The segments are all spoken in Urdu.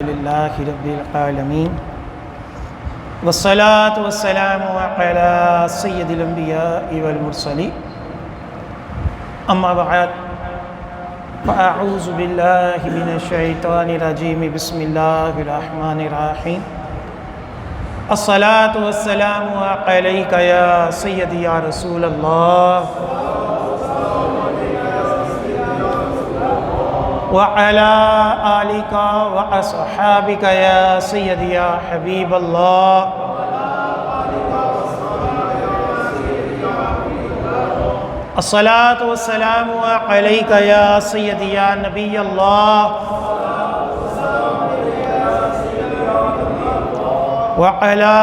لله رب العالمين والصلاة والسلام على سيد الأنبياء والمرسلين أما بعد فأعوذ بالله من الشيطان الرجيم بسم الله الرحمن الرحيم الصلاة والسلام عليك يا سيدي يا رسول الله وعلى آلك وأصحابك يا سيدي يا حبيب الله الصلاة والسلام عليك يا سيدي يا نبي الله وعلى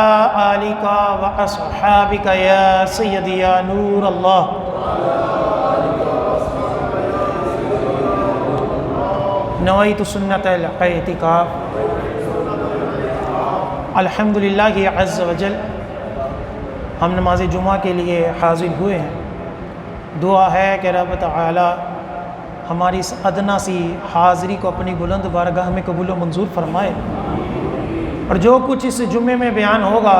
آلك وأصحابك يا سيدي يا نور الله نویت سنت الاعتکاف الحمدللہ عز وجل ہم نماز جمعہ کے لیے حاضر ہوئے ہیں۔ دعا ہے کہ رب تعالی ہماری اس ادنا سی حاضری کو اپنی بلند بارگاہ میں قبول و منظور فرمائے، اور جو کچھ اس جمعے میں بیان ہوگا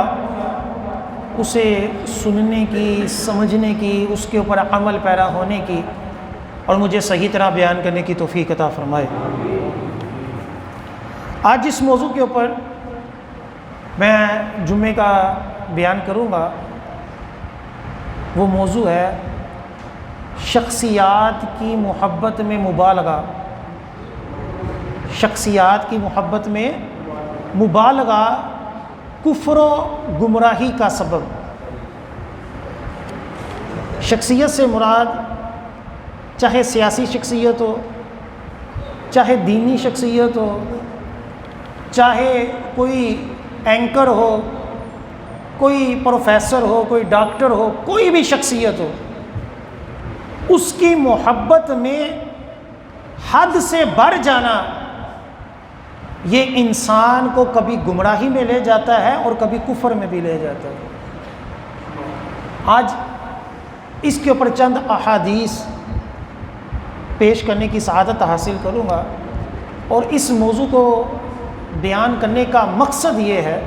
اسے سننے کی، سمجھنے کی، اس کے اوپر عمل پیرا ہونے کی اور مجھے صحیح طرح بیان کرنے کی توفیق عطا فرمائے۔ آج جس موضوع کے اوپر میں جمعے کا بیان کروں گا وہ موضوع ہے شخصیات کی محبت میں مبالغہ۔ شخصیات کی محبت میں مبالغہ کفر و گمراہی کا سبب۔ شخصیت سے مراد چاہے سیاسی شخصیت ہو، چاہے دینی شخصیت ہو، چاہے کوئی اینکر ہو، کوئی پروفیسر ہو، کوئی ڈاکٹر ہو، کوئی بھی شخصیت ہو، اس کی محبت میں حد سے بڑھ جانا یہ انسان کو کبھی گمراہی میں لے جاتا ہے اور کبھی کفر میں بھی لے جاتا ہے۔ آج اس کے اوپر چند احادیث پیش کرنے کی سعادت حاصل کروں گا، اور اس موضوع کو بیان کرنے کا مقصد یہ ہے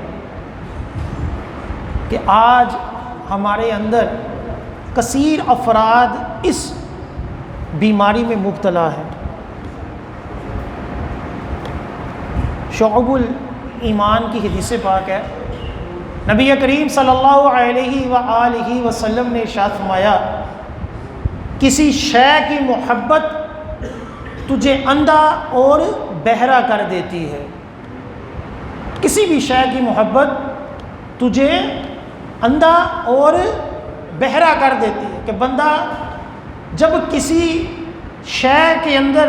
کہ آج ہمارے اندر کثیر افراد اس بیماری میں مبتلا ہیں۔ شعب الایمان کی حدیث پاک ہے، نبی کریم صلی اللہ علیہ وآلہ وسلم نے ارشاد فرمایا، کسی شے کی محبت تجھے اندھا اور بہرا کر دیتی ہے۔ کسی بھی شے کی محبت تجھے اندھا اور بہرا کر دیتی ہے، کہ بندہ جب کسی شے کے اندر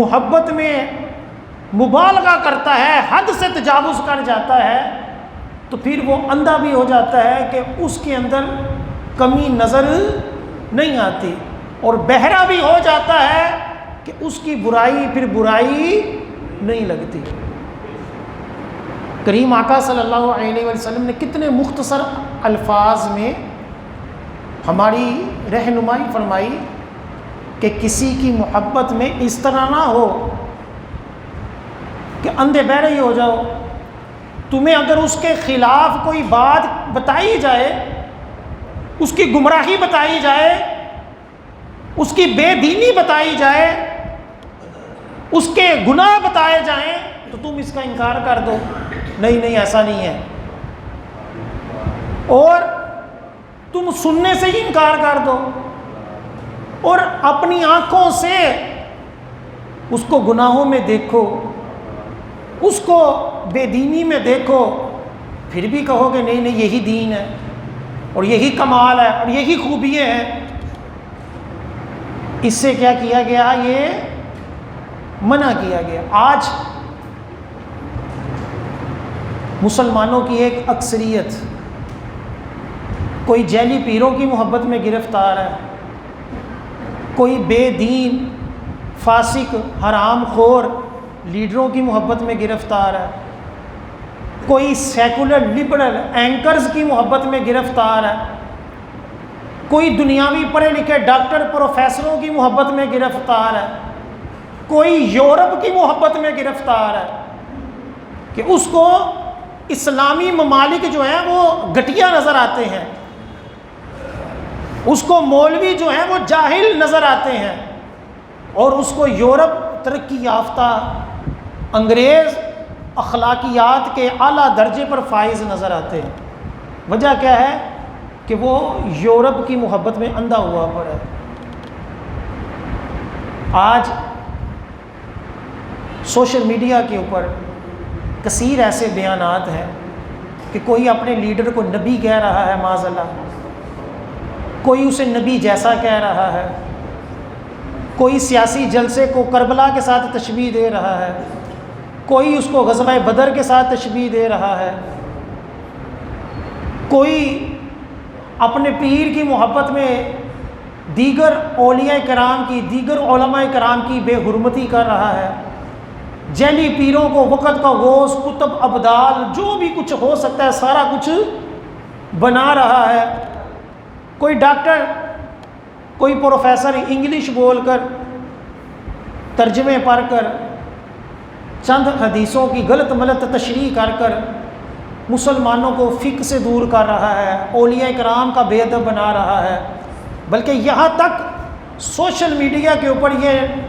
محبت میں مبالغہ کرتا ہے، حد سے تجاوز کر جاتا ہے، تو پھر وہ اندھا بھی ہو جاتا ہے کہ اس کے اندر کمی نظر نہیں آتی، اور بہرا بھی ہو جاتا ہے کہ اس کی برائی پھر برائی نہیں لگتی۔ کریم آقا صلی اللہ علیہ وسلم نے کتنے مختصر الفاظ میں ہماری رہنمائی فرمائی کہ کسی کی محبت میں اس طرح نہ ہو کہ اندھے بہرے ہی ہو جاؤ۔ تمہیں اگر اس کے خلاف کوئی بات بتائی جائے، اس کی گمراہی بتائی جائے، اس کی بے دینی بتائی جائے، اس کے گناہ بتائے جائیں، تو تم اس کا انکار کر دو، نہیں ایسا نہیں ہے، اور تم سننے سے ہی انکار کر دو، اور اپنی آنکھوں سے اس کو گناہوں میں دیکھو، اس کو بے دینی میں دیکھو، پھر بھی کہو کہ نہیں یہی دین ہے اور یہی کمال ہے اور یہی خوبیاں ہیں۔ اس سے کیا کیا گیا؟ یہ منع کیا گیا۔ آج مسلمانوں کی ایک اکثریت کوئی جعلی پیروں کی محبت میں گرفتار ہے، کوئی بے دین، فاسق، حرام خور لیڈروں کی محبت میں گرفتار ہے، کوئی سیکولر لبرل اینکرز کی محبت میں گرفتار ہے، کوئی دنیاوی پڑھے لکھے ڈاکٹر پروفیسروں کی محبت میں گرفتار ہے، کوئی یورپ کی محبت میں گرفتار ہے، کہ اس کو اسلامی ممالک جو ہیں وہ گھٹیا نظر آتے ہیں، اس کو مولوی جو ہیں وہ جاہل نظر آتے ہیں، اور اس کو یورپ ترقی یافتہ انگریز اخلاقیات کے اعلیٰ درجے پر فائز نظر آتے ہیں۔ وجہ کیا ہے کہ وہ یورپ کی محبت میں اندھا ہوا پڑا ہے۔ آج سوشل میڈیا کے اوپر کثیر ایسے بیانات ہیں کہ کوئی اپنے لیڈر کو نبی کہہ رہا ہے معاذ اللہ، کوئی اسے نبی جیسا کہہ رہا ہے، کوئی سیاسی جلسے کو کربلا کے ساتھ تشبیہ دے رہا ہے، کوئی اس کو غزوہ بدر کے ساتھ تشبیہ دے رہا ہے، کوئی اپنے پیر کی محبت میں دیگر اولیاء کرام کی، دیگر علماء کرام کی بے حرمتی کر رہا ہے، جعلی پیروں کو وقت کا غوث، قطب، ابدال، جو بھی کچھ ہو سکتا ہے سارا کچھ بنا رہا ہے۔ کوئی ڈاکٹر، کوئی پروفیسر انگلش بول کر، ترجمے پڑھ کر، چند حدیثوں کی غلط ملت تشریح کر کر مسلمانوں کو فقہ سے دور کر رہا ہے، اولیاء کرام کا بے ادب بنا رہا ہے، بلکہ یہاں تک سوشل میڈیا کے اوپر یہ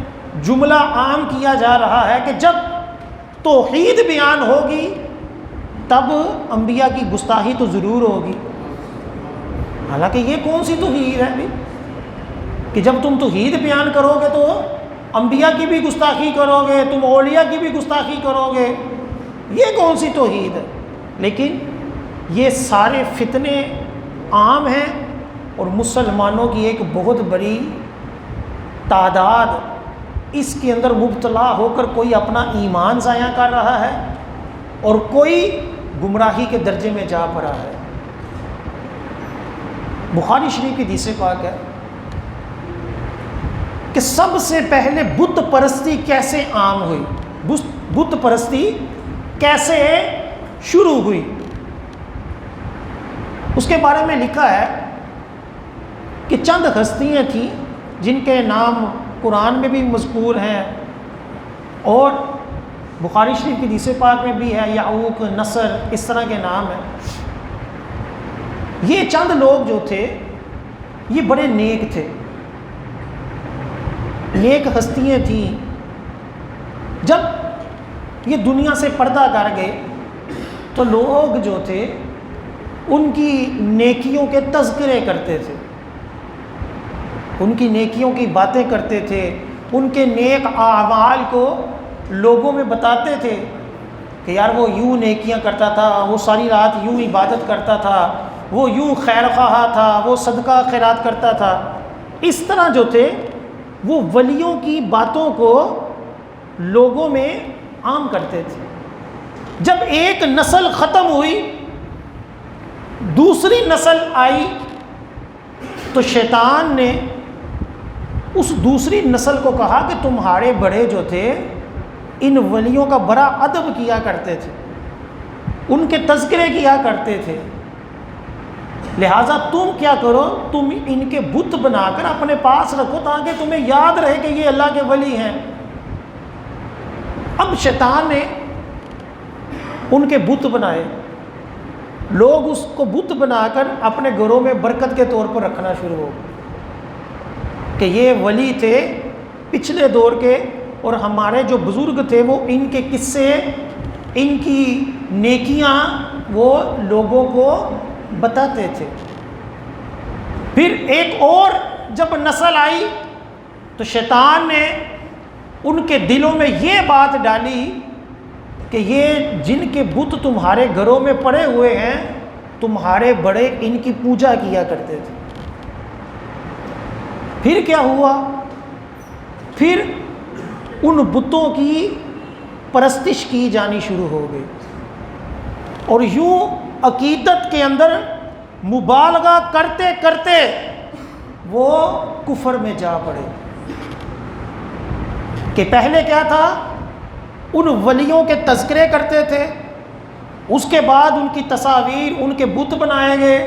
جملہ عام کیا جا رہا ہے کہ جب توحید بیان ہوگی تب انبیاء کی گستاخی تو ضرور ہوگی۔ حالانکہ یہ کون سی توحید ہے بھی کہ جب تم توحید بیان کرو گے تو انبیاء کی بھی گستاخی کرو گے، تم اولیاء کی بھی گستاخی کرو گے، یہ کون سی توحید ہے؟ لیکن یہ سارے فتنے عام ہیں اور مسلمانوں کی ایک بہت بڑی تعداد اس کے اندر مبتلا ہو کر کوئی اپنا ایمان ضائع کر رہا ہے اور کوئی گمراہی کے درجے میں جا پڑا ہے۔ بخاری شریف کی حدیث پاک ہے کہ سب سے پہلے بت پرستی کیسے عام ہوئی، بت پرستی کیسے شروع ہوئی، اس کے بارے میں لکھا ہے کہ چند ہستیاں تھیں جن کے نام قرآن میں بھی مذکور ہیں اور بخاری شریف کی حدیث پاک میں بھی ہے، یعوق، نصر، اس طرح کے نام ہیں۔ یہ چند لوگ جو تھے یہ بڑے نیک تھے، نیک ہستیاں تھیں۔ جب یہ دنیا سے پردہ کر گئے تو لوگ جو تھے ان کی نیکیوں کے تذکرے کرتے تھے، ان کی نیکیوں کی باتیں کرتے تھے، ان کے نیک اعمال کو لوگوں میں بتاتے تھے کہ یار وہ یوں نیکیاں کرتا تھا، وہ ساری رات یوں عبادت کرتا تھا، وہ یوں خیر خواہ تھا، وہ صدقہ خیرات کرتا تھا۔ اس طرح جو تھے وہ ولیوں کی باتوں کو لوگوں میں عام کرتے تھے۔ جب ایک نسل ختم ہوئی دوسری نسل آئی تو شیطان نے اس دوسری نسل کو کہا کہ تمہارے بڑے جو تھے ان ولیوں کا بڑا ادب کیا کرتے تھے، ان کے تذکرے کیا کرتے تھے، لہٰذا تم کیا کرو، تم ان کے بت بنا کر اپنے پاس رکھو تاکہ تمہیں یاد رہے کہ یہ اللہ کے ولی ہیں۔ اب شیطان نے ان کے بت بنائے، لوگ اس کو بت بنا کر اپنے گھروں میں برکت کے طور پر رکھنا شروع ہو کہ یہ ولی تھے پچھلے دور کے اور ہمارے جو بزرگ تھے وہ ان کے قصے، ان کی نیکیاں وہ لوگوں کو بتاتے تھے۔ پھر ایک اور جب نسل آئی تو شیطان نے ان کے دلوں میں یہ بات ڈالی کہ یہ جن کے بت تمہارے گھروں میں پڑے ہوئے ہیں تمہارے بڑے ان کی پوجا کیا کرتے تھے۔ پھر کیا ہوا، پھر ان بتوں کی پرستش کی جانی شروع ہو گئی اور یوں عقیدت کے اندر مبالغہ کرتے کرتے وہ کفر میں جا پڑے کہ پہلے کیا تھا، ان ولیوں کے تذکرے کرتے تھے، اس کے بعد ان کی تصاویر، ان کے بت بنائے گئے،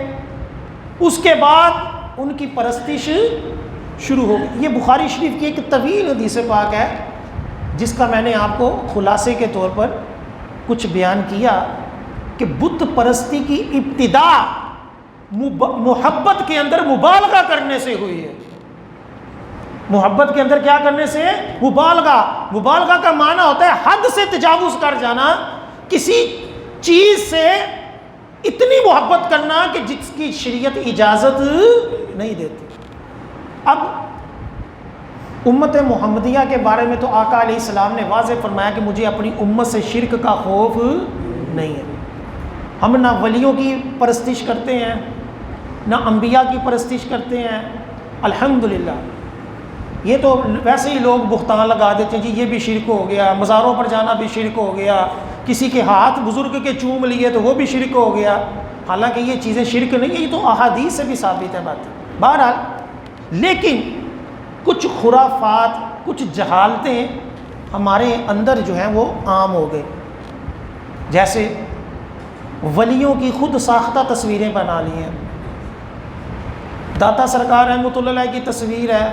اس کے بعد ان کی پرستش شروع ہو گئی۔ یہ بخاری شریف کی ایک طویل حدیث پاک ہے جس کا میں نے آپ کو خلاصے کے طور پر کچھ بیان کیا کہ بت پرستی کی ابتدا محبت کے اندر مبالغہ کرنے سے ہوئی ہے. محبت کے اندر کیا کرنے سے؟ مبالغہ کا معنی ہوتا ہے حد سے تجاوز کر جانا، کسی چیز سے اتنی محبت کرنا کہ جس کی شریعت اجازت نہیں دیتی. اب امت محمدیہ کے بارے میں تو آقا علیہ السلام نے واضح فرمایا کہ مجھے اپنی امت سے شرک کا خوف نہیں ہے. ہم نہ ولیوں کی پرستش کرتے ہیں، نہ انبیاء کی پرستش کرتے ہیں. الحمدللہ. یہ تو ویسے ہی لوگ بہتان لگا دیتے ہیں، جی یہ بھی شرک ہو گیا، مزاروں پر جانا بھی شرک ہو گیا، کسی کے ہاتھ بزرگ کے چوم لیے تو وہ بھی شرک ہو گیا. حالانکہ یہ چیزیں شرک نہیں ہیں، یہ تو احادیث سے بھی ثابت ہے بات. بہرحال لیکن کچھ خرافات، کچھ جہالتیں ہمارے اندر جو ہیں وہ عام ہو گئے. جیسے ولیوں کی خود ساختہ تصویریں بنا لی ہیں. داتا سرکار رحمۃ اللہ علیہ کی تصویر ہے،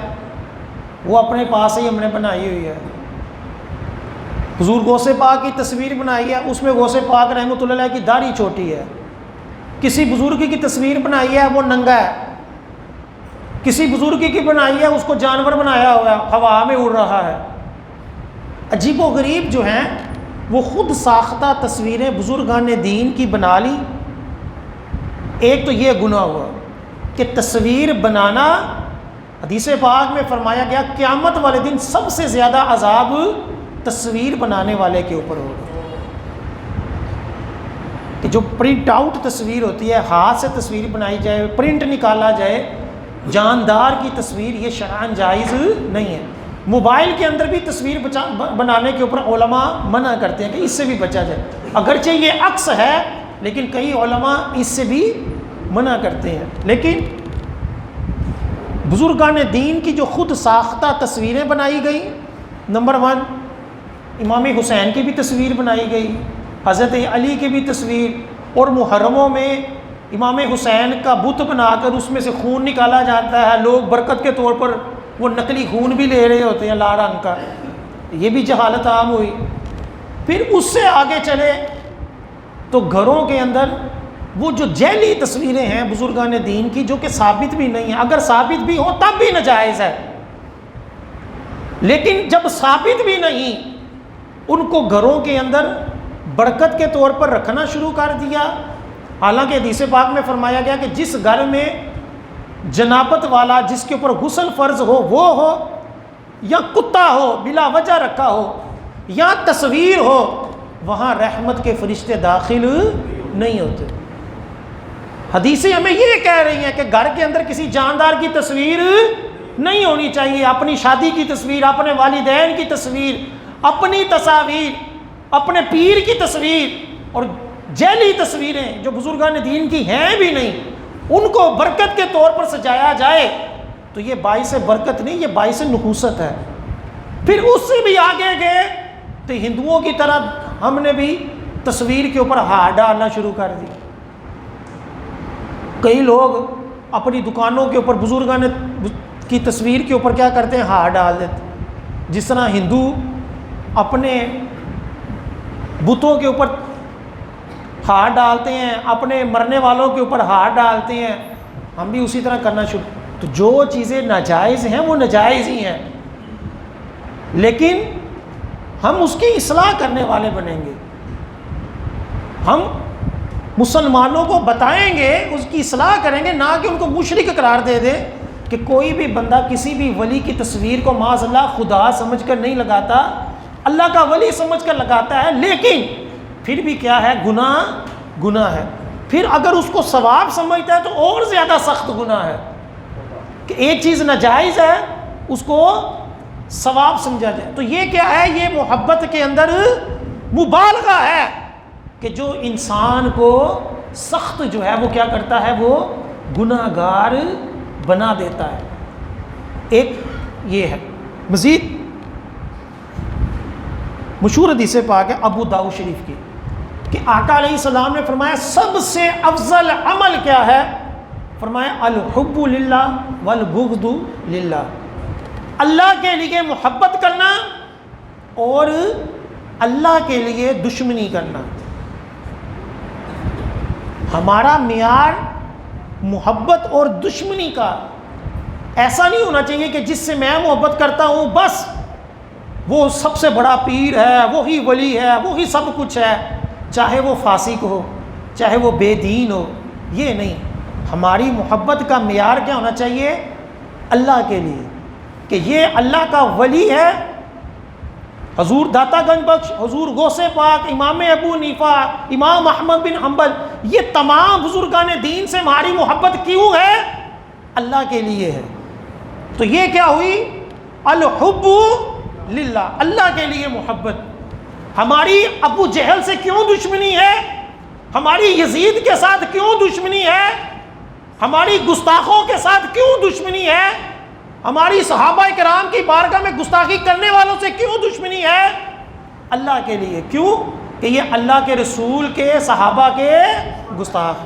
وہ اپنے پاس ہی ہم نے بنائی ہوئی ہے. حضور غوث پاک کی تصویر بنائی ہے، اس میں غوث پاک رحمۃ اللہ علیہ کی داڑھی چھوٹی ہے. کسی بزرگ کی تصویر بنائی ہے، وہ ننگا ہے. کسی بزرگ کی بنائی ہے، اس کو جانور بنایا ہوا ہے، ہوا میں اڑ رہا ہے. عجیب و غریب جو ہیں وہ خود ساختہ تصویریں بزرگان دین کی بنا لی. ایک تو یہ گناہ ہوا کہ تصویر بنانا، حدیث پاک میں فرمایا گیا قیامت والے دن سب سے زیادہ عذاب تصویر بنانے والے کے اوپر ہوگا. کہ جو پرنٹ آؤٹ تصویر ہوتی ہے، ہاتھ سے تصویر بنائی جائے، پرنٹ نکالا جائے، جاندار کی تصویر، یہ شرعاً جائز نہیں ہے. موبائل کے اندر بھی تصویر بنانے کے اوپر علماء منع کرتے ہیں کہ اس سے بھی بچا جائے. اگرچہ یہ عکس ہے لیکن کئی علماء اس سے بھی منع کرتے ہیں. لیکن بزرگان دین کی جو خود ساختہ تصویریں بنائی گئیں، نمبر 1 امام حسین کی بھی تصویر بنائی گئی، حضرت علی کی بھی تصویر، اور محرموں میں امام حسین کا بت بنا کر اس میں سے خون نکالا جاتا ہے. لوگ برکت کے طور پر وہ نقلی خون بھی لے رہے ہوتے ہیں لال رنگ کا. یہ بھی جہالت عام ہوئی. پھر اس سے آگے چلے تو گھروں کے اندر وہ جو جعلی تصویریں ہیں بزرگان دین کی، جو کہ ثابت بھی نہیں ہیں. اگر ثابت بھی ہو تب بھی ناجائز ہے، لیکن جب ثابت بھی نہیں ان کو گھروں کے اندر برکت کے طور پر رکھنا شروع کر دیا. حالانکہ حدیث پاک میں فرمایا گیا کہ جس گھر میں جنابت والا، جس کے اوپر غسل فرض ہو وہ ہو، یا کتا ہو بلا وجہ رکھا ہو، یا تصویر ہو، وہاں رحمت کے فرشتے داخل نہیں ہوتے. حدیثیں ہمیں یہ کہہ رہی ہیں کہ گھر کے اندر کسی جاندار کی تصویر نہیں ہونی چاہیے. اپنی شادی کی تصویر، اپنے والدین کی تصویر، اپنی تصاویر، اپنے پیر کی تصویر اور جعلی تصویریں جو بزرگان دین کی ہیں بھی نہیں، ان کو برکت کے طور پر سجایا جائے تو یہ باعث برکت نہیں، یہ باعث نحوست ہے. پھر اس سے بھی آگے گئے تو ہندوؤں کی طرح ہم نے بھی تصویر کے اوپر ہار ڈالنا شروع کر دی. کئی لوگ اپنی دکانوں کے اوپر بزرگان کی تصویر کے اوپر کیا کرتے ہیں؟ ہار ڈال دیتے. جس طرح ہندو اپنے بتوں کے اوپر ہار ڈالتے ہیں، اپنے مرنے والوں کے اوپر ہار ڈالتے ہیں، ہم بھی اسی طرح کرنا شروع. تو جو چیزیں ناجائز ہیں وہ ناجائز ہی ہیں، لیکن ہم اس کی اصلاح کرنے والے بنیں گے. ہم مسلمانوں کو بتائیں گے، اس کی اصلاح کریں گے، نہ کہ ان کو مشرک قرار دے دیں. کہ کوئی بھی بندہ کسی بھی ولی کی تصویر کو معاذ اللہ خدا سمجھ کر نہیں لگاتا، اللہ کا ولی سمجھ کر لگاتا ہے، لیکن پھر بھی کیا ہے؟ گناہ ہے. پھر اگر اس کو ثواب سمجھتا ہے تو اور زیادہ سخت گناہ ہے کہ ایک چیز ناجائز ہے اس کو ثواب سمجھا جائے. تو یہ کیا ہے؟ یہ محبت کے اندر مبالغہ ہے کہ جو انسان کو سخت جو ہے وہ کیا کرتا ہے؟ وہ گناہ گار بنا دیتا ہے. ایک یہ ہے. مزید مشہور حدیث پاک ہے ابو داؤد شریف کی کہ آقا علیہ السلام نے فرمایا سب سے افضل عمل کیا ہے؟ فرمایا الحب للہ والبغض للہ. اللہ کے لیے محبت کرنا اور اللہ کے لیے دشمنی کرنا. ہمارا معیار محبت اور دشمنی کا ایسا نہیں ہونا چاہیے کہ جس سے میں محبت کرتا ہوں بس وہ سب سے بڑا پیر ہے، وہی ولی ہے، وہی سب کچھ ہے، چاہے وہ فاسق ہو، چاہے وہ بے دین ہو. یہ نہیں. ہماری محبت کا معیار کیا ہونا چاہیے؟ اللہ کے لیے، کہ یہ اللہ کا ولی ہے. حضور داتا گنج بخش، حضور غوث پاک، امام ابو حنیفہ، امام احمد بن حنبل، یہ تمام بزرگان دین سے ہماری محبت کیوں ہے؟ اللہ کے لیے ہے. تو یہ کیا ہوئی؟ الحب للہ، اللہ کے لیے محبت. ہماری ابو جہل سے کیوں دشمنی ہے؟ ہماری یزید کے ساتھ کیوں دشمنی ہے؟ ہماری گستاخوں کے ساتھ کیوں دشمنی ہے؟ ہماری صحابہ کرام کی بارگاہ میں گستاخی کرنے والوں سے کیوں دشمنی ہے؟ اللہ کے لیے. کیوں؟ کہ یہ اللہ کے رسول کے، صحابہ کے گستاخ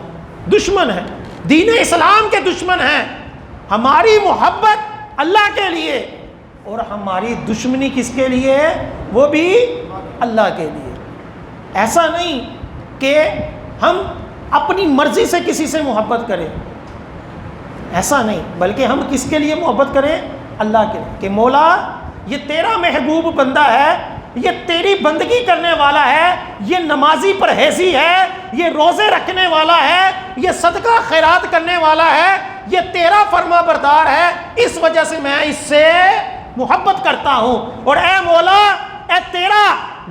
دشمن ہیں، دین اسلام کے دشمن ہیں. ہماری محبت اللہ کے لیے اور ہماری دشمنی کس کے لیے؟ وہ بھی اللہ کے لیے. ایسا نہیں کہ ہم اپنی مرضی سے کسی سے محبت کریں، ایسا نہیں، بلکہ ہم کس کے لیے محبت کریں؟ اللہ کے لیے. کہ مولا یہ تیرا محبوب بندہ ہے، یہ تیری بندگی کرنے والا ہے، یہ نمازی پرہیزی ہے، یہ روزے رکھنے والا ہے، یہ صدقہ خیرات کرنے والا ہے، یہ تیرا فرما بردار ہے، اس وجہ سے میں اس سے محبت کرتا ہوں. اور اے مولا، اے تیرا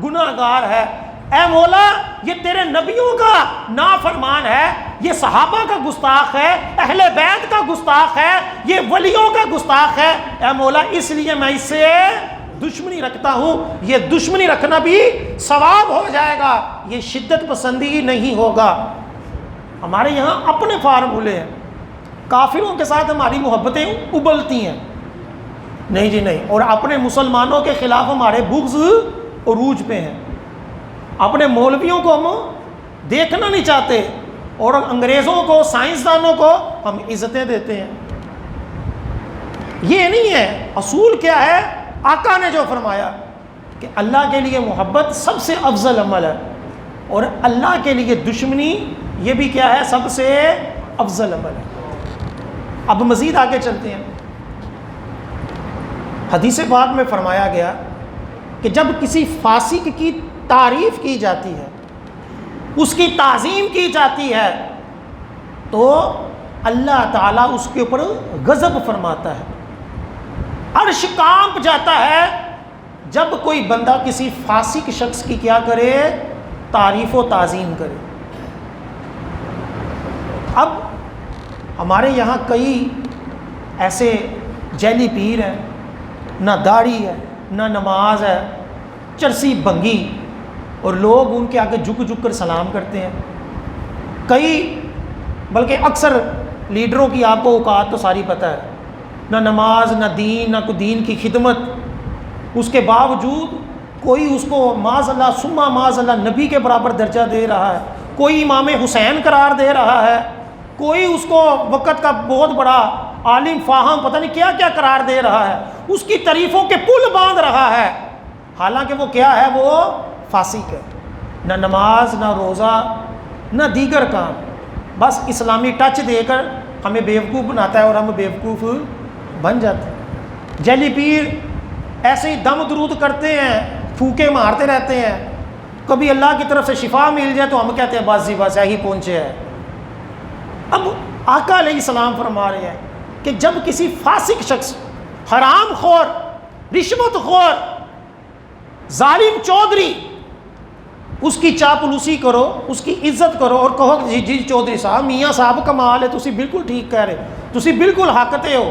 گناہ گار ہے، اے مولا یہ تیرے نبیوں کا نافرمان ہے، یہ صحابہ کا گستاخ ہے، اہل بیت کا گستاخ ہے، یہ ولیوں کا گستاخ ہے، اے مولا اس لیے میں اس سے دشمنی رکھتا ہوں. یہ دشمنی رکھنا بھی ثواب ہو جائے گا، یہ شدت پسندی نہیں ہوگا. ہمارے یہاں اپنے فارمولے ہیں، کافروں کے ساتھ ہماری محبتیں ابلتی ہیں، نہیں جی نہیں. اور اپنے مسلمانوں کے خلاف ہمارے بغض عروج پہ ہیں. اپنے مولویوں کو ہم دیکھنا نہیں چاہتے اور انگریزوں کو، سائنسدانوں کو ہم عزتیں دیتے ہیں. یہ نہیں ہے. اصول کیا ہے؟ آقا نے جو فرمایا کہ اللہ کے لیے محبت سب سے افضل عمل ہے اور اللہ کے لیے دشمنی یہ بھی کیا ہے؟ سب سے افضل عمل ہے. اب مزید آگے چلتے ہیں. حدیث پاک میں فرمایا گیا کہ جب کسی فاسق کی تعریف کی جاتی ہے، اس کی تعظیم کی جاتی ہے، تو اللہ تعالیٰ اس کے اوپر غضب فرماتا ہے، عرش کانپ جاتا ہے جب کوئی بندہ کسی فاسق شخص کی کیا کرے؟ تعریف و تعظیم کرے. اب ہمارے یہاں کئی ایسے جعلی پیر ہیں، نہ داڑھی ہے، نہ نماز ہے، چرسی بنگی، اور لوگ ان کے آگے جھک جھک کر سلام کرتے ہیں. کئی بلکہ اکثر لیڈروں کی آپ کو اوقات تو ساری پتہ ہے، نہ نماز، نہ دین، نہ کوئی دین کی خدمت. اس کے باوجود کوئی اس کو معاذ اللہ ثم معاذ اللہ نبی کے برابر درجہ دے رہا ہے، کوئی امام حسین قرار دے رہا ہے، کوئی اس کو وقت کا بہت بڑا عالم فاہم پتہ نہیں کیا کیا قرار دے رہا ہے، اس کی تعریفوں کے پل باندھ رہا ہے، حالانکہ وہ کیا ہے؟ وہ فاسق ہے. نہ نماز، نہ روزہ، نہ دیگر کام، بس اسلامی ٹچ دے کر ہمیں بیوقوف بناتا ہے اور ہم بیوقوف بن جاتے ہیں. جعلی پیر ایسے ہی دم درود کرتے ہیں، پھونکے مارتے رہتے ہیں، کبھی اللہ کی طرف سے شفا مل جائے تو ہم کہتے ہیں بس جی بس یہی پہنچے ہیں. اب آقا علیہ السلام فرما رہے ہیں کہ جب کسی فاسق شخص، حرام خور، رشوت خور، ظالم چودھری، اس کی چاپلوسی کرو، اس کی عزت کرو اور کہو جی جی چودھری صاحب، میاں صاحب کمال ہے، تسی بالکل ٹھیک کہہ رہے، تسی بالکل حقتے ہو.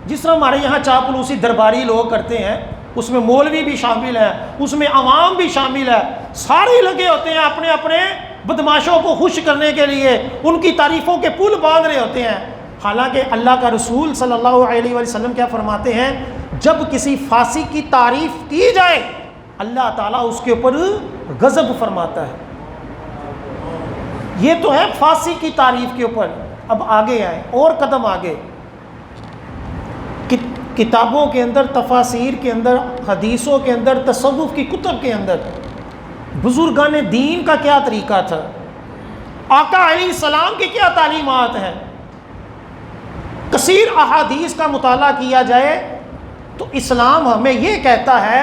جس طرح ہمارے یہاں چاپلوسی درباری لوگ کرتے ہیں، اس میں مولوی بھی شامل ہے، اس میں عوام بھی شامل ہے، سارے لگے ہوتے ہیں اپنے اپنے بدماشوں کو خوش کرنے کے لیے، ان کی تعریفوں کے پل باندھ رہے ہوتے ہیں. حالانکہ اللہ کا رسول صلی اللہ علیہ وسلم کیا فرماتے ہیں؟ جب کسی فاسق کی تعریف کی جائے اللہ تعالیٰ اس کے اوپر غضب فرماتا ہے. یہ تو ہے فاسق کی تعریف کے اوپر. اب آگے آئے اور قدم آگے، کتابوں کے اندر، تفاسیر کے اندر، حدیثوں کے اندر، تصوف کی کتب کے اندر بزرگان دین کا کیا طریقہ تھا، آقا علیہ السلام کی کیا تعلیمات ہیں. کثیر احادیث کا مطالعہ کیا جائے تو اسلام ہمیں یہ کہتا ہے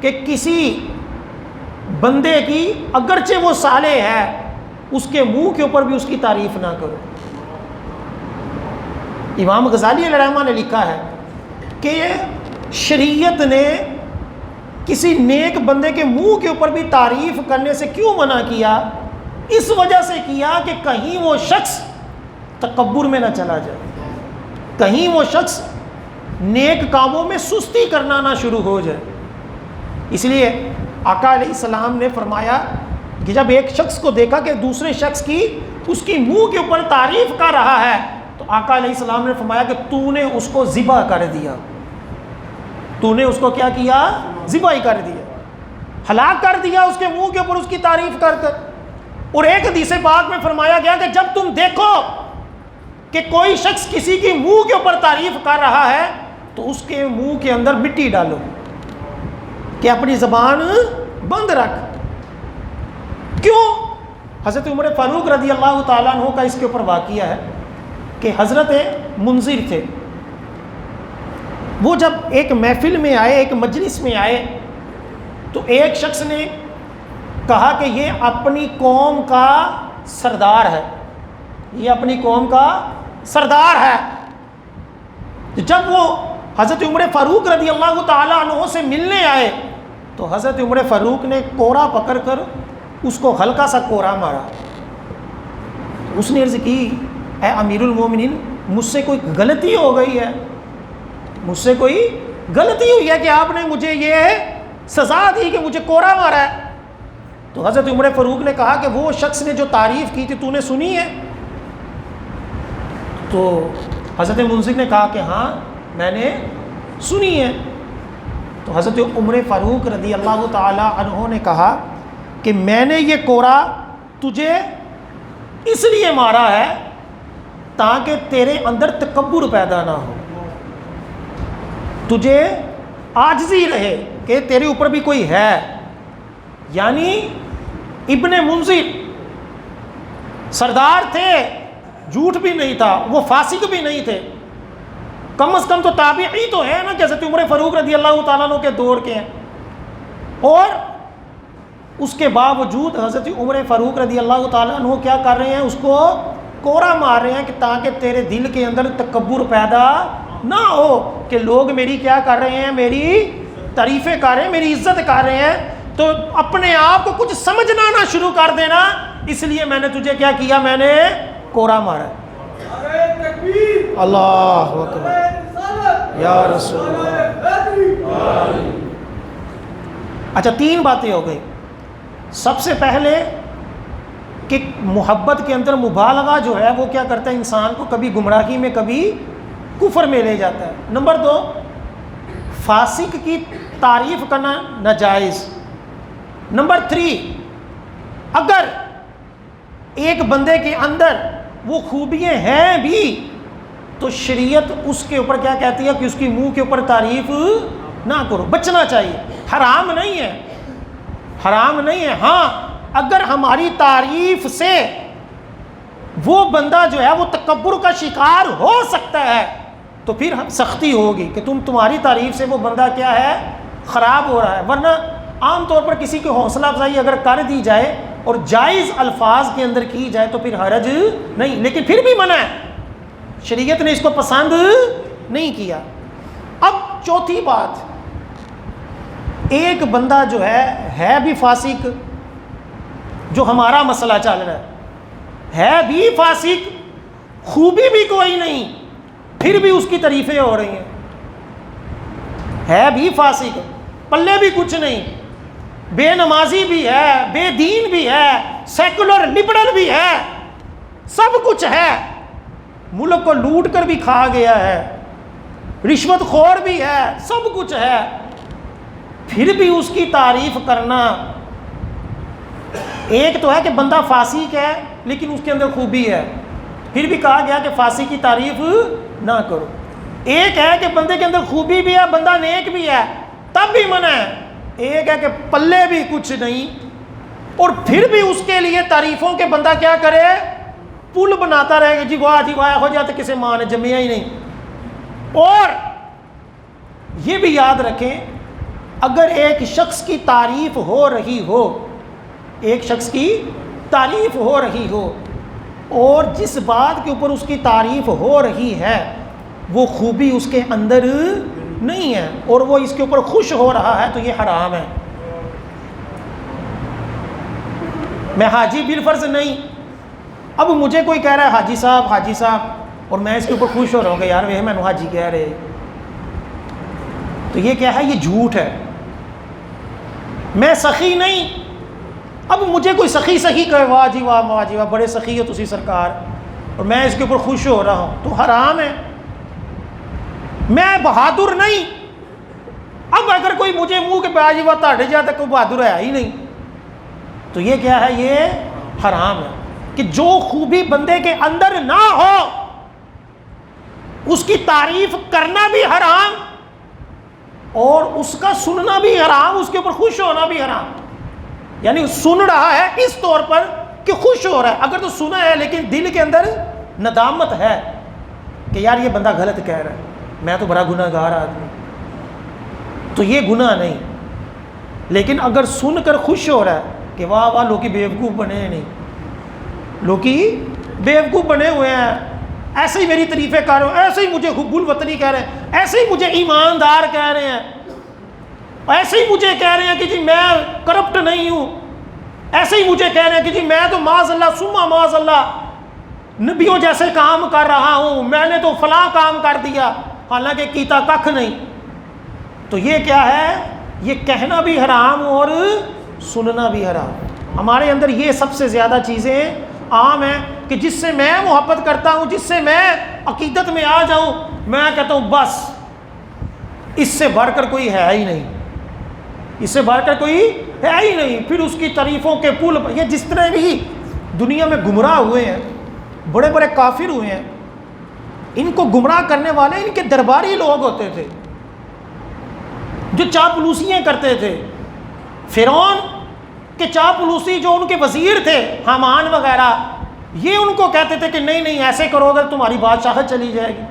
کہ کسی بندے کی اگرچہ وہ صالح ہے اس کے منہ کے اوپر بھی اس کی تعریف نہ کرو. امام غزالی علیہ الرحمہ نے لکھا ہے کہ شریعت نے کسی نیک بندے کے منہ کے اوپر بھی تعریف کرنے سے کیوں منع کیا؟ اس وجہ سے کیا کہ کہیں وہ شخص تکبر میں نہ چلا جائے، کہیں وہ شخص نیک کاموں میں سستی کرنا نہ شروع ہو جائے. اس لیے آقا علیہ السلام نے فرمایا کہ جب ایک شخص کو دیکھا کہ دوسرے شخص کی اس کی منہ کے اوپر تعریف کر رہا ہے تو آقا علیہ السلام نے فرمایا کہ تو نے اس کو ذبح کر دیا، تو نے اس کو کیا کیا؟ ذبح ہی کر دیا، ہلاک کر دیا اس کے منہ کے اوپر اس کی تعریف کر کر. اور ایک حدیث پاک میں فرمایا گیا کہ جب تم دیکھو کہ کوئی شخص کسی کی منہ کے اوپر تعریف کر رہا ہے تو اس کے منہ کے اندر مٹی ڈالو کہ اپنی زبان بند رکھ. کیوں؟ حضرت عمر فاروق رضی اللہ تعالیٰ عنہ کا اس کے اوپر واقعہ ہے کہ حضرت منذر تھے، وہ جب ایک محفل میں آئے، ایک مجلس میں آئے تو ایک شخص نے کہا کہ یہ اپنی قوم کا سردار ہے، یہ اپنی قوم کا سردار ہے. جب وہ حضرت عمر فاروق رضی اللہ تعالیٰ عنہ سے ملنے آئے تو حضرت عمر فاروق نے کوڑا پکڑ کر اس کو ہلکا سا کوڑا مارا. اس نے عرض کی اے امیر المومنین مجھ سے کوئی غلطی ہو گئی ہے، مجھ سے کوئی غلطی ہوئی ہے کہ آپ نے مجھے یہ سزا دی کہ مجھے کوڑا مارا ہے. تو حضرت عمر فاروق نے کہا کہ وہ شخص نے جو تعریف کی تھی تو نے سنی ہے؟ تو حضرت منذر نے کہا کہ ہاں میں نے سنی ہے. تو حضرت عمر فاروق رضی اللہ تعالی عنہ نے کہا کہ میں نے یہ کوڑا تجھے اس لیے مارا ہے تاکہ تیرے اندر تکبر پیدا نہ ہو، تجھے عاجزی رہے کہ تیرے اوپر بھی کوئی ہے. یعنی ابن منذر سردار تھے، جھوٹ بھی نہیں تھا، وہ فاسق بھی نہیں تھے، کم از کم تو تابعی تو ہے نا کہ حضرت عمر فاروق رضی اللہ تعالیٰ عنہ کے دور کے ہیں. اور اس کے باوجود حضرت عمر فاروق رضی اللہ تعالیٰ عنہ کیا کر رہے ہیں؟ اس کو کوڑا مار رہے ہیں کہ تاکہ تیرے دل کے اندر تکبر پیدا نہ ہو کہ لوگ میری کیا کر رہے ہیں، میری تعریفیں کر رہے ہیں، میری عزت کر رہے ہیں، تو اپنے آپ کو کچھ سمجھنا نہ شروع کر دینا، اس لیے میں نے تجھے کیا کیا؟ میں نے کوڑا مارا. اللہ اکبر یا رسول اللہ. اچھا 3 باتیں ہو گئی. سب سے پہلے کہ محبت کے اندر مبالغہ جو ہے وہ کیا کرتا ہے؟ انسان کو کبھی گمراہی میں کبھی کفر میں لے جاتا ہے. نمبر 2 فاسق کی تعریف کرنا ناجائز. نمبر 3 اگر ایک بندے کے اندر وہ خوبیاں ہیں بھی تو شریعت اس کے اوپر کیا کہتی ہے کہ اس کی منہ کے اوپر تعریف نہ کرو، بچنا چاہیے. حرام نہیں ہے، حرام نہیں ہے. ہاں اگر ہماری تعریف سے وہ بندہ جو ہے وہ تکبر کا شکار ہو سکتا ہے تو پھر سختی ہوگی کہ تمہاری تعریف سے وہ بندہ کیا ہے؟ خراب ہو رہا ہے. ورنہ عام طور پر کسی کی حوصلہ افزائی اگر کر دی جائے اور جائز الفاظ کے اندر کی جائے تو پھر حرج نہیں، لیکن پھر بھی منع ہے، شریعت نے اس کو پسند نہیں کیا. اب چوتھی بات، ایک بندہ جو ہے بھی فاسق، جو ہمارا مسئلہ چل رہا ہے بھی فاسق، خوبی بھی کوئی نہیں، پھر بھی اس کی تعریفیں ہو رہی ہیں. ہے بھی فاسق، پلے بھی کچھ نہیں، بے نمازی بھی ہے، بے دین بھی ہے، سیکولر لبرل بھی ہے، سب کچھ ہے، ملک کو لوٹ کر بھی کھا گیا ہے، رشوت خور بھی ہے، سب کچھ ہے، پھر بھی اس کی تعریف کرنا. ایک تو ہے کہ بندہ فاسق ہے لیکن اس کے اندر خوبی ہے، پھر بھی کہا گیا کہ فاسق کی تعریف نہ کرو. ایک ہے کہ بندے کے اندر خوبی بھی ہے، بندہ نیک بھی ہے، تب بھی منع ہے. ایک ہے کہ پلے بھی کچھ نہیں، اور پھر بھی اس کے لیے تعریفوں کے بندہ کیا کرے، پل بناتا رہے گا، جی واہ ہو جاتا کسی ماں نے جمیا ہی نہیں۔ اور یہ بھی یاد رکھیں، اگر ایک شخص کی تعریف ہو رہی ہو، ایک شخص کی تعریف ہو رہی ہو، اور جس بات کے اوپر اس کی تعریف ہو رہی ہے وہ خوبی اس کے اندر نہیں ہے، اور وہ اس کے اوپر خوش ہو رہا ہے، تو یہ حرام ہے۔ میں حاجی بالفرض نہیں، اب مجھے کوئی کہہ رہا ہے حاجی صاحب، اور میں اس کے اوپر خوش ہو رہا ہوں کہ یار وہ میں نے حاجی کہہ رہے، تو یہ کیا ہے، یہ جھوٹ ہے۔ میں سخی نہیں، اب مجھے کوئی سخی کہے واہ جی واہ بڑے سخی ہو تسی سرکار، اور میں اس کے اوپر خوش ہو رہا ہوں، تو حرام ہے۔ میں بہادر نہیں، اب اگر کوئی مجھے منہ کے پہ جی واہ تاڑے جاتا کوئی بہادر ہے ہی نہیں، تو یہ کیا ہے، یہ حرام ہے۔ کہ جو خوبی بندے کے اندر نہ ہو اس کی تعریف کرنا بھی حرام، اور اس کا سننا بھی حرام، اس کے اوپر خوش ہونا بھی حرام۔ یعنی سن رہا ہے اس طور پر کہ خوش ہو رہا ہے، اگر تو سنا ہے لیکن دل کے اندر ندامت ہے کہ یار یہ بندہ غلط کہہ رہا ہے، میں تو بڑا گناہ گار آدمی، تو یہ گناہ نہیں۔ لیکن اگر سن کر خوش ہو رہا ہے کہ واہ لوکی بیوقوف بنے نہیں، لوکی بیوقوف بنے ہوئے ہیں، ایسے ہی میری تعریفیں کر رہے ہیں، ایسے ہی مجھے حب الوطنی کہہ رہے ہیں، ایسے ہی مجھے ایماندار کہہ رہے ہیں، ایسے ہی مجھے کہہ رہے ہیں کہ جی میں کرپٹ نہیں ہوں، ایسے ہی مجھے کہہ رہے ہیں کہ جی میں تو معاذ اللہ ثم معاذ اللہ نبیوں جیسے کام کر رہا ہوں، میں نے تو فلاں کام کر دیا، حالانکہ کیتا ککھ نہیں، تو یہ کیا ہے، یہ کہنا بھی حرام اور سننا بھی حرام۔ ہمارے اندر یہ سب سے زیادہ چیزیں عام ہیں کہ جس سے میں محبت کرتا ہوں، جس سے میں عقیدت میں آ جاؤں، میں کہتا ہوں بس اس سے بڑھ کر کوئی ہے ہی نہیں، اس سے بڑھ کر کوئی ہے ہی نہیں، پھر اس کی تعریفوں کے پل پر۔ یہ جس طرح بھی دنیا میں گمراہ ہوئے ہیں، بڑے بڑے کافر ہوئے ہیں، ان کو گمراہ کرنے والے ان کے درباری لوگ ہوتے تھے جو چاپلوسیاں کرتے تھے۔ فرعون کے چاپلوسی جو ان کے وزیر تھے حامان وغیرہ، یہ ان کو کہتے تھے کہ نہیں ایسے کرو گے تمہاری بادشاہت چلی جائے گی۔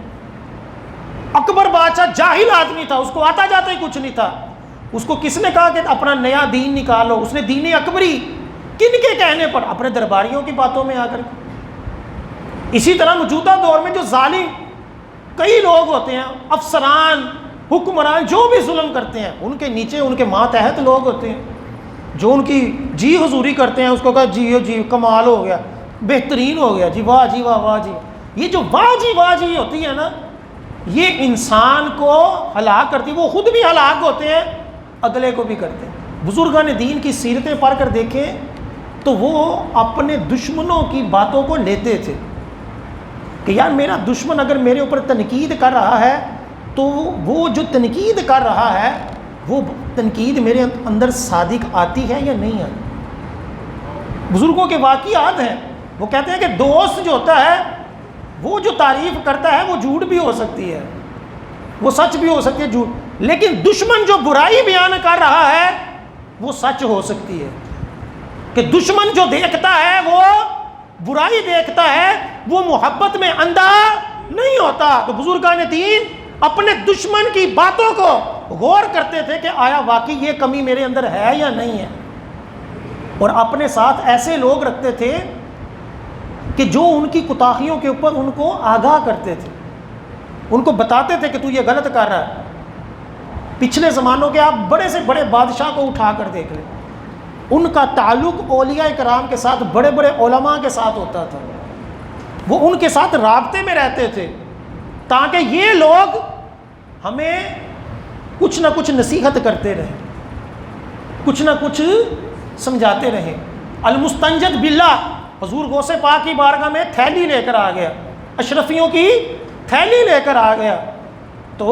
اکبر بادشاہ جاہل آدمی تھا، اس کو آتا جاتا ہی کچھ نہیں تھا، اس کو کس نے کہا کہ اپنا نیا دین نکالو؟ اس نے دین اکبری کن کے کہنے پر؟ اپنے درباریوں کی باتوں میں آ کر۔ اسی طرح موجودہ دور میں جو ظالم کئی لوگ ہوتے ہیں، افسران، حکمران، جو بھی ظلم کرتے ہیں، ان کے نیچے ان کے ماتحت لوگ ہوتے ہیں جو ان کی جی حضوری کرتے ہیں، اس کو کہا جی کمال ہو گیا، بہترین ہو گیا، جی واہ جی واہ جی۔ یہ جو واہ جی ہوتی ہے نا، یہ انسان کو ہلاک کرتی، وہ خود بھی ہلاک ہوتے ہیں، اگلے کو بھی کرتے ہیں۔ بزرگان دین کی سیرتیں پڑھ کر دیکھیں تو وہ اپنے دشمنوں کی باتوں کو لیتے تھے کہ یار میرا دشمن اگر میرے اوپر تنقید کر رہا ہے تو وہ جو تنقید کر رہا ہے وہ تنقید میرے اندر صادق آتی ہے یا نہیں آتی۔ بزرگوں کے واقعات ہیں، وہ کہتے ہیں کہ دوست جو ہوتا ہے وہ جو تعریف کرتا ہے وہ جھوٹ بھی ہو سکتی ہے، وہ سچ بھی ہو سکتی ہے، جھوٹ، لیکن دشمن جو برائی بیان کر رہا ہے وہ سچ ہو سکتی ہے۔ کہ دشمن جو دیکھتا ہے وہ برائی دیکھتا ہے، وہ محبت میں اندھا نہیں ہوتا۔ تو بزرگان دین اپنے دشمن کی باتوں کو غور کرتے تھے کہ آیا واقعی یہ کمی میرے اندر ہے یا نہیں ہے، اور اپنے ساتھ ایسے لوگ رکھتے تھے کہ جو ان کی کوتاہیوں کے اوپر ان کو آگاہ کرتے تھے، ان کو بتاتے تھے کہ تو یہ غلط کر رہا ہے۔ پچھلے زمانوں کے آپ بڑے سے بڑے بادشاہ کو اٹھا کر دیکھ لیں، ان کا تعلق اولیاء کرام کے ساتھ، بڑے بڑے علماء کے ساتھ ہوتا تھا، وہ ان کے ساتھ رابطے میں رہتے تھے تاکہ یہ لوگ ہمیں کچھ نہ کچھ نصیحت کرتے رہیں، کچھ نہ کچھ سمجھاتے رہیں۔ المستنجد باللہ، حضور غوث پاک کی بارگاہ میں تھیلی لے کر آ گیا، اشرفیوں کی تھیلی لے کر آ گیا، تو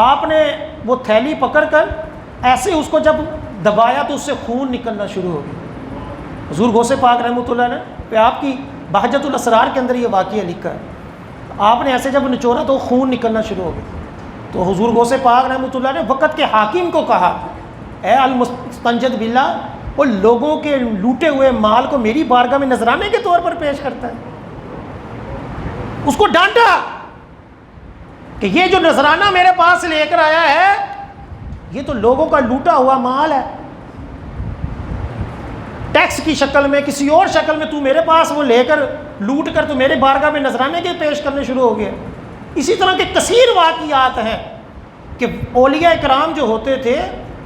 آپ نے وہ تھیلی پکڑ کر ایسے اس کو جب دبایا تو اس سے خون نکلنا شروع ہو گیا۔ حضور غوث پاک رحمۃ اللہ نے پہ آپ کی بہجت الاسرار کے اندر یہ واقعہ لکھا ہے، آپ نے ایسے جب نچوڑا تو خون نکلنا شروع ہو گیا۔ تو حضور غوث پاک رحمۃ اللہ نے وقت کے حاکم کو کہا، اے المستنجد باللہ، وہ لوگوں کے لوٹے ہوئے مال کو میری بارگاہ میں نذرانے کے طور پر پیش کرتا ہے. اس کو ڈانٹا کہ یہ جو نذرانہ میرے پاس لے کر آیا ہے یہ تو لوگوں کا لوٹا ہوا مال ہے، ٹیکس کی شکل میں کسی اور شکل میں تو میرے پاس وہ لے کر لوٹ کر تو میرے بارگاہ میں نذرانے کے پیش کرنے شروع ہو گئے. اسی طرح کے کثیر واقعات ہیں کہ اولیاء اکرام جو ہوتے تھے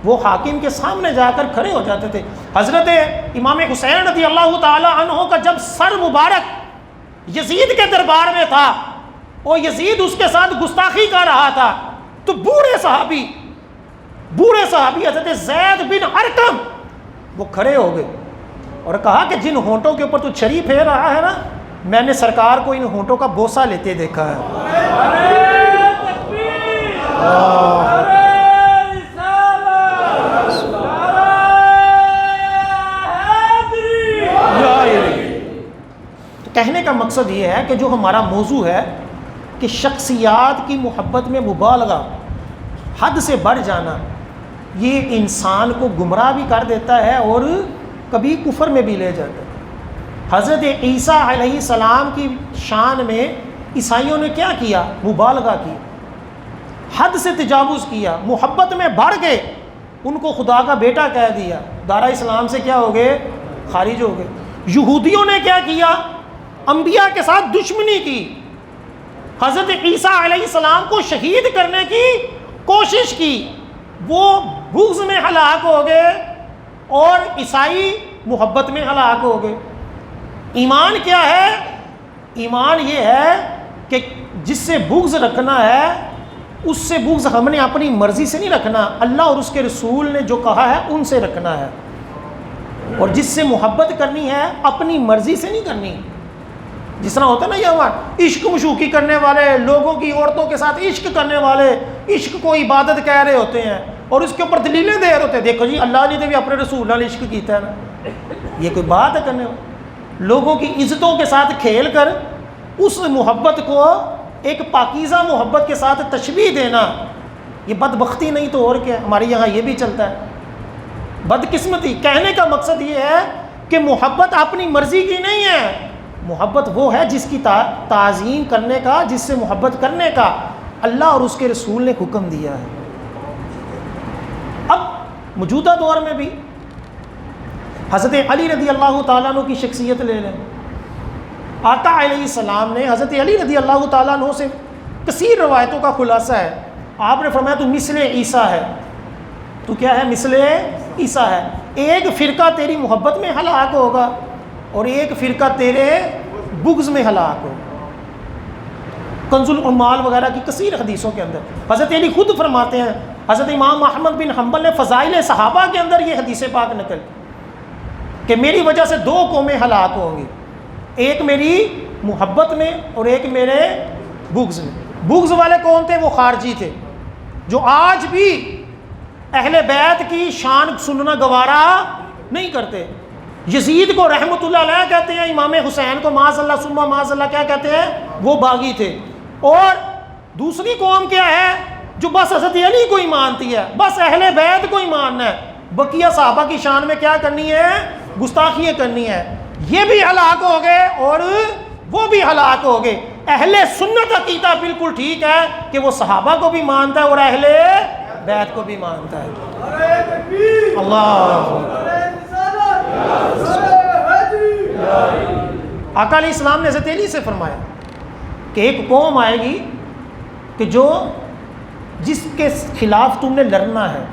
وہ حاکم کے سامنے جا کر کھڑے ہو جاتے تھے. حضرت امام حسین رضی اللہ تعالی عنہ کا جب سر مبارک یزید کے دربار میں تھا اور یزید اس کے ساتھ گستاخی کر رہا تھا تو بوڑھے صحابی حضرت زید بن ارقم وہ کھڑے ہو گئے اور کہا کہ جن ہونٹوں کے اوپر تو چھری پھیر رہا ہے نا، میں نے سرکار کو ان ہونٹوں کا بوسہ لیتے دیکھا ہے. کہنے کا مقصد یہ ہے کہ جو ہمارا موضوع ہے کہ شخصیات کی محبت میں مبالغہ، حد سے بڑھ جانا، یہ انسان کو گمراہ بھی کر دیتا ہے اور کبھی کفر میں بھی لے جاتا ہے. حضرت عیسیٰ علیہ السلام کی شان میں عیسائیوں نے کیا کیا؟ مبالغہ کی، حد سے تجاوز کیا، محبت میں بڑھ گئے، ان کو خدا کا بیٹا کہہ دیا، دارہ اسلام سے کیا ہو گئے؟ خارج ہو گئے. یہودیوں نے کیا کیا؟ انبیاء کے ساتھ دشمنی کی، حضرت عیسیٰ علیہ السلام کو شہید کرنے کی کوشش کی، وہ بغض میں ہلاک ہو گئے اور عیسائی محبت میں ہلاک ہو گئے. ایمان کیا ہے؟ ایمان یہ ہے کہ جس سے بغض رکھنا ہے اس سے بغض ہم نے اپنی مرضی سے نہیں رکھنا، اللہ اور اس کے رسول نے جو کہا ہے ان سے رکھنا ہے. اور جس سے محبت کرنی ہے اپنی مرضی سے نہیں کرنی. جس طرح ہوتا ہے نا یہ ہمارا عشق مشوقی کرنے والے، لوگوں کی عورتوں کے ساتھ عشق کرنے والے عشق کو عبادت کہہ رہے ہوتے ہیں اور اس کے اوپر دلیلیں دے رہے ہوتے ہیں، دیکھو جی اللہ نے تو بھی اپنے رسول نے عشق کیتا ہے نا. یہ کوئی بات ہے کرنے والی؟ لوگوں کی عزتوں کے ساتھ کھیل کر اس محبت کو ایک پاکیزہ محبت کے ساتھ تشبیہ دینا، یہ بدبختی نہیں تو اور کیا؟ ہمارے یہاں یہ بھی چلتا ہے، بدقسمتی. کہنے کا مقصد یہ ہے کہ محبت اپنی مرضی کی نہیں ہے، محبت وہ ہے جس کی تعظیم کرنے کا، جس سے محبت کرنے کا اللہ اور اس کے رسول نے حکم دیا ہے. اب موجودہ دور میں بھی حضرت علی رضی اللہ تعالیٰ عنہ کی شخصیت لے لیں. آقا علیہ السلام نے حضرت علی رضی اللہ تعالیٰ عنہ سے کثیر روایتوں کا خلاصہ ہے. آپ نے فرمایا تو مثل عیسیٰ ہے، تو کیا ہے؟ مثل عیسیٰ ہے. ایک فرقہ تیری محبت میں ہلاک ہوگا اور ایک فرقہ تیرے بغض میں ہلاک ہوگا. کنز العمال وغیرہ کی کثیر حدیثوں کے اندر حضرت علی خود فرماتے ہیں. حضرت امام احمد بن حنبل نے فضائل صحابہ کے اندر یہ حدیث پاک نقل کہ میری وجہ سے دو قومیں ہلاک ہوں گی، ایک میری محبت میں اور ایک میرے بغض میں. بغض والے کون تھے؟ وہ خارجی تھے جو آج بھی اہل بیت کی شان سننا گوارا نہیں کرتے. یزید کو رحمت اللہ علیہ کہتے ہیں، امام حسین کو معاذ اللہ ثم معاذ اللہ کیا کہتے ہیں؟ وہ باغی تھے. اور دوسری قوم کیا ہے؟ جو بس حضرت علی کو ہی مانتی ہے، بس اہل بیت کو ہی ماننا ہے، بقیہ صحابہ کی شان میں کیا کرنی ہے؟ گستاخیاں کرنی ہے. یہ بھی ہلاک ہو گئے اور وہ بھی ہلاک ہو گئے. اہل سنت عقیدہ بالکل ٹھیک ہے کہ وہ صحابہ کو بھی مانتا ہے اور اہل بیت کو بھی مانتا ہے. اللہ آقا علیہ السلام نے حضرت علی سے فرمایا کہ ایک قوم آئے گی کہ جس کے خلاف تم نے لڑنا ہے،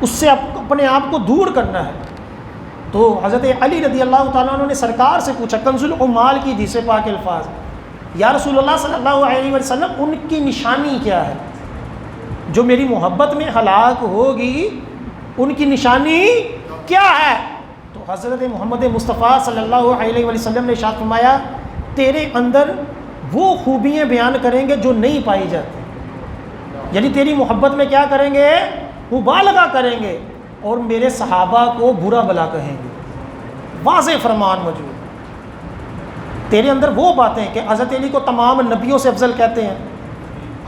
اس سے اپنے آپ کو دور کرنا ہے. تو حضرت علی رضی اللہ تعالیٰ عنہ نے سرکار سے پوچھا، کنز العمال کی حدیث پاک الفاظ، یا رسول اللہ صلی اللہ علیہ وسلم ان کی نشانی کیا ہے جو میری محبت میں ہلاک ہوگی؟ ان کی نشانی کیا ہے؟ تو حضرت محمد مصطفیٰ صلی اللہ علیہ وسلم نے ارشاد فرمایا تیرے اندر وہ خوبیاں بیان کریں گے جو نہیں پائی جاتی. یعنی تیری محبت میں کیا کریں گے؟ مبالغہ کریں گے اور میرے صحابہ کو برا بلا کہیں گے. واضح فرمان موجود. تیرے اندر وہ باتیں کہ حضرت علی کو تمام نبیوں سے افضل کہتے ہیں،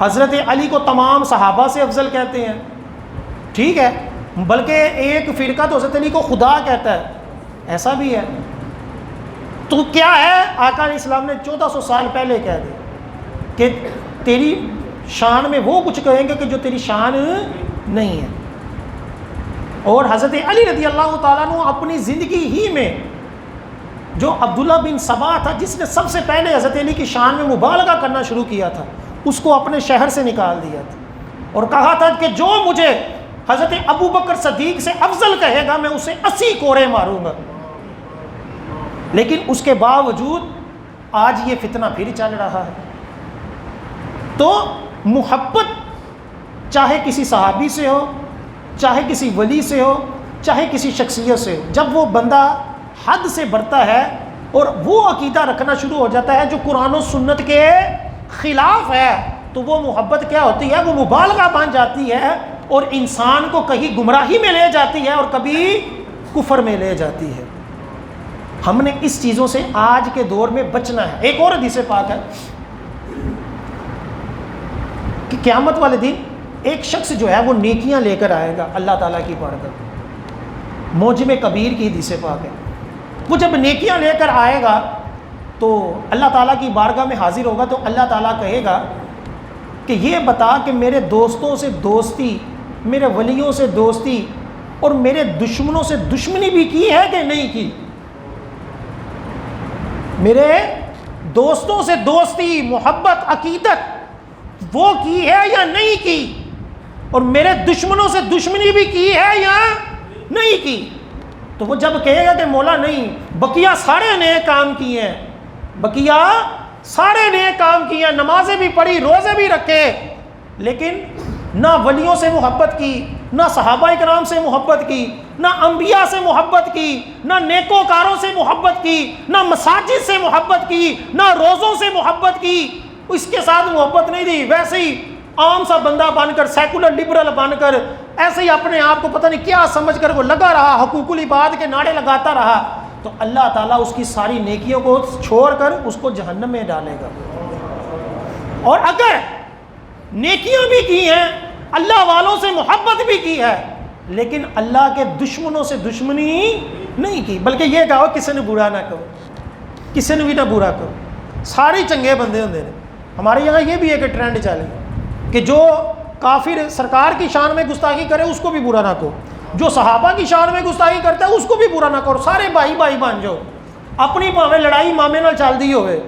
حضرت علی کو تمام صحابہ سے افضل کہتے ہیں، ٹھیک ہے، بلکہ ایک فرقہ تو حضرت علی کو خدا کہتا ہے، ایسا بھی ہے۔ تو کیا ہے، آقا علیہ السلام نے 1400 سال پہلے کہہ دیا کہ تیری شان میں وہ کچھ کہیں گے کہ جو تیری شان نہیں ہے۔ اور حضرت علی رضی اللہ تعالیٰ عنہ اپنی زندگی ہی میں، جو عبداللہ بن سبا تھا جس نے سب سے پہلے حضرت علی کی شان میں مبالغہ کرنا شروع کیا تھا، اس کو اپنے شہر سے نکال دیا تھا اور کہا تھا کہ جو مجھے حضرت ابو بکر صدیق سے افضل کہے گا میں اسے 80 کوڑے ماروں گا۔ لیکن اس کے باوجود آج یہ فتنہ پھر چل رہا ہے۔ تو محبت چاہے کسی صحابی سے ہو، چاہے کسی ولی سے ہو، چاہے کسی شخصیت سے ہو، جب وہ بندہ حد سے بڑھتا ہے اور وہ عقیدہ رکھنا شروع ہو جاتا ہے جو قرآن و سنت کے خلاف ہے، تو وہ محبت کیا ہوتی ہے، وہ مبالغہ بن جاتی ہے اور انسان کو کہیں گمراہی میں لے جاتی ہے اور کبھی کفر میں لے جاتی ہے۔ ہم نے اس چیزوں سے آج کے دور میں بچنا ہے۔ ایک اور حدیث پاک ہے کہ قیامت والے دن ایک شخص جو ہے وہ نیکیاں لے کر آئے گا اللہ تعالیٰ کی بارگاہ، موجم کبیر کی حدیث پاک ہے۔ وہ جب نیکیاں لے کر آئے گا تو اللہ تعالیٰ کی بارگاہ میں حاضر ہوگا تو اللہ تعالیٰ کہے گا کہ یہ بتا کہ میرے دوستوں سے دوستی، میرے ولیوں سے دوستی اور میرے دشمنوں سے دشمنی بھی کی ہے کہ نہیں کی؟ میرے دوستوں سے دوستی، محبت، عقیدت وہ کی ہے یا نہیں کی؟ اور میرے دشمنوں سے دشمنی بھی کی ہے یا نہیں کی؟ تو وہ جب کہے گا کہ مولا نہیں، بقیہ سارے نئے کام کیے ہیں، بقیہ سارے نئے کام کیے ہیں، نمازیں بھی پڑھی، روزے بھی رکھے، لیکن نہ ولیوں سے محبت کی، نہ صحابہ کرام سے محبت کی، نہ انبیاء سے محبت کی، نہ نیکوکاروں سے محبت کی، نہ مساجد سے محبت کی، نہ روزوں سے محبت کی، اس کے ساتھ محبت نہیں دی، ویسے ہی عام سا بندہ بن کر، سیکولر لبرل بن کر، ایسے ہی اپنے آپ کو پتہ نہیں کیا سمجھ کر وہ لگا رہا، حقوق العباد کے نعرے لگاتا رہا، تو اللہ تعالیٰ اس کی ساری نیکیوں کو چھوڑ کر اس کو جہنم میں ڈالے گا۔ اور اگر نیکیاں بھی کی ہیں، اللہ والوں سے محبت بھی کی ہے، لیکن اللہ کے دشمنوں سے دشمنی نہیں کی، بلکہ یہ کہو کسی نے برا نہ کرو، کسی نے بھی نہ برا کرو، سارے چنگے بندے ہوندے نے۔ ہمارے یہاں یہ بھی ایک ٹرینڈ چلے کہ جو کافر سرکار کی شان میں گستاخی کرے اس کو بھی برا نہ کرو، جو صحابہ کی شان میں گستاخی کرتا ہے اس کو بھی برا نہ کرو، سارے بھائی بھائی بن جاؤ۔ اپنی پاویں لڑائی مامے نال چل دی ہوئے،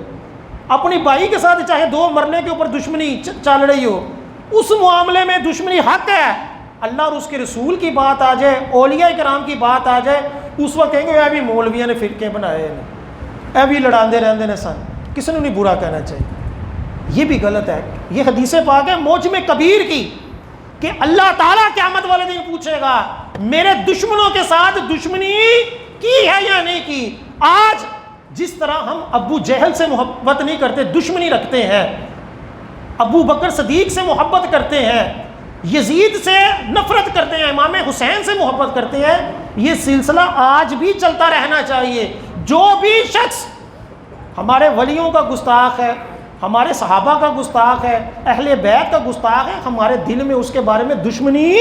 اپنی بھائی کے ساتھ چاہے دو مرنے کے اوپر دشمنی چل رہی ہو، اس معاملے میں دشمنی حق ہے۔ اللہ اور اس کے رسول کی بات آ جائے، اولیاء کرام کی بات آ جائے، اس وقت کہیں گے اے بھی مولویاں نے فرقے بنائے ہیں، اے بھی لڑاندے رہندے نے سن، کسی نے نہیں برا کہنا چاہیے۔ یہ بھی غلط ہے۔ یہ حدیث پاک ہے موجم کبیر کی کہ اللہ تعالیٰ قیامت والے دن پوچھے گا میرے دشمنوں کے ساتھ دشمنی کی ہے یا نہیں کی۔ آج جس طرح ہم ابو جہل سے محبت نہیں کرتے، دشمنی رکھتے ہیں، ابو بکر صدیق سے محبت کرتے ہیں، یزید سے نفرت کرتے ہیں، امام حسین سے محبت کرتے ہیں، یہ سلسلہ آج بھی چلتا رہنا چاہیے۔ جو بھی شخص ہمارے ولیوں کا گستاخ ہے، ہمارے صحابہ کا گستاخ ہے، اہل بیت کا گستاخ ہے، ہمارے دل میں اس کے بارے میں دشمنی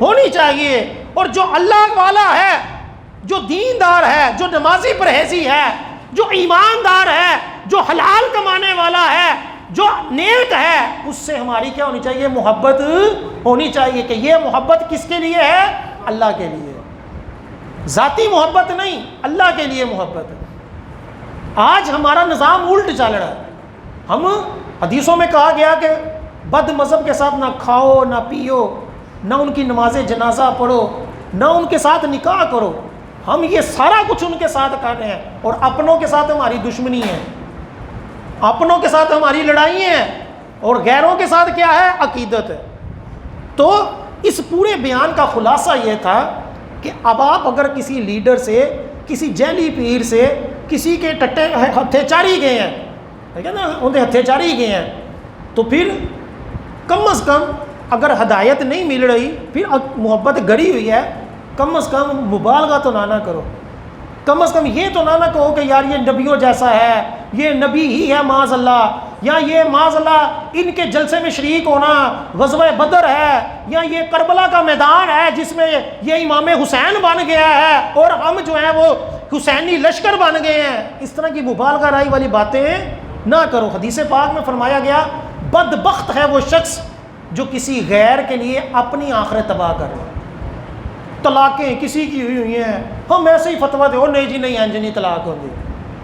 ہونی چاہیے۔ اور جو اللہ والا ہے، جو دیندار ہے، جو نمازی پرہیزی ہے، جو ایماندار ہے، جو حلال کمانے والا ہے، جو نیک ہے، اس سے ہماری کیا ہونی چاہیے؟ محبت ہونی چاہیے۔ کہ یہ محبت کس کے لیے ہے؟ اللہ کے لیے، ذاتی محبت نہیں، اللہ کے لیے محبت ہے۔ آج ہمارا نظام الٹ چل رہا ہے۔ ہم حدیثوں میں کہا گیا کہ بد مذہب کے ساتھ نہ کھاؤ نہ پیو، نہ ان کی نماز جنازہ پڑھو، نہ ان کے ساتھ نکاح کرو۔ ہم یہ سارا کچھ ان کے ساتھ کر رہے ہیں، اور اپنوں کے ساتھ ہماری دشمنی ہے، اپنوں کے ساتھ ہماری لڑائی ہیں، اور غیروں کے ساتھ کیا ہے؟ عقیدت ہے۔ تو اس پورے بیان کا خلاصہ یہ تھا کہ اب آپ اگر کسی لیڈر سے، کسی جیلی پیر سے، کسی کے ٹٹے ہتھے چاری گئے ہیں، ٹھیک ہے نا، انہیں ہتھے چاری گئے ہیں، تو پھر کم از کم اگر ہدایت نہیں مل رہی، پھر محبت گڑی ہوئی ہے، کم از کم مبالغہ تو نہ کرو، کم از کم یہ تو نہ کہو کہ یار یہ نبیوں جیسا ہے، یہ نبی ہی ہے معاذ اللہ، یا یہ معاذ اللہ ان کے جلسے میں شریک ہونا غزوہ بدر ہے، یا یہ کربلا کا میدان ہے جس میں یہ امام حسین بن گیا ہے اور ہم جو ہیں وہ حسینی لشکر بن گئے ہیں، اس طرح کی مبالغہ رائی والی باتیں نہ کرو۔ حدیث پاک میں فرمایا گیا بدبخت ہے وہ شخص جو کسی غیر کے لیے اپنی آخرت تباہ کر رہا ہے۔ طلاقیں کسی کی ہوئی ہیں، ہم ایسے ہی فتویٰ دے، نہیں جی نہیں انج نہیں طلاق ہوگی،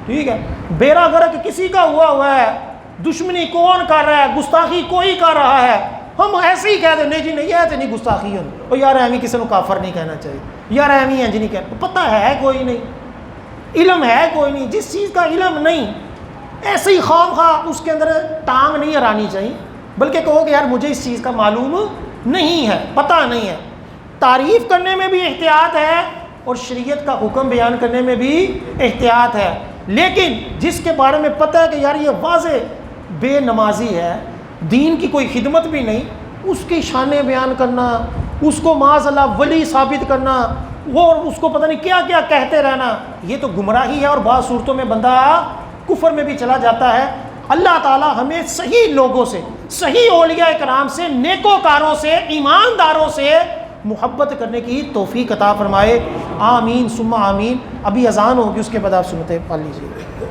ٹھیک ہے، بیڑا غرق کسی کا ہوا ہے، دشمنی کون کر رہا ہے، گستاخی کوئی کر رہا ہے، ہم ایسے ہی کہہ دیں نہیں جی نہیں یہ تو نہیں گستاخی ہونی، اور یار ایویں کسی کو کافر نہیں کہنا چاہیے، یار ایویں انج نہیں کہنا، پتہ ہے کوئی نہیں، علم ہے کوئی نہیں، جس چیز کا علم نہیں ایسے ہی خام خواہ اس کے اندر ٹانگ نہیں ہرانی چاہیے، بلکہ کہو کہ یار مجھے اس چیز کا معلوم نہیں ہے، پتہ نہیں ہے۔ تعریف کرنے میں بھی احتیاط ہے اور شریعت کا حکم بیان کرنے میں بھی احتیاط ہے، لیکن جس کے بارے میں پتہ ہے کہ یار یہ واضح بے نمازی ہے، دین کی کوئی خدمت بھی نہیں، اس کی شانیں بیان کرنا، اس کو معاذ اللہ ولی ثابت کرنا، وہ اس کو پتہ نہیں کیا کیا کہتے رہنا، یہ تو گمراہی ہے اور بعض صورتوں میں بندہ کفر میں بھی چلا جاتا ہے۔ اللہ تعالی ہمیں صحیح لوگوں سے، صحیح اولیاء کرام سے، نیکوکاروں سے، ایمانداروں سے محبت کرنے کی توفیق عطا فرمائے۔ آمین ثم آمین۔ ابھی اذان ہوگی، اس کے بعد آپ سنتے پڑھ لیجیے۔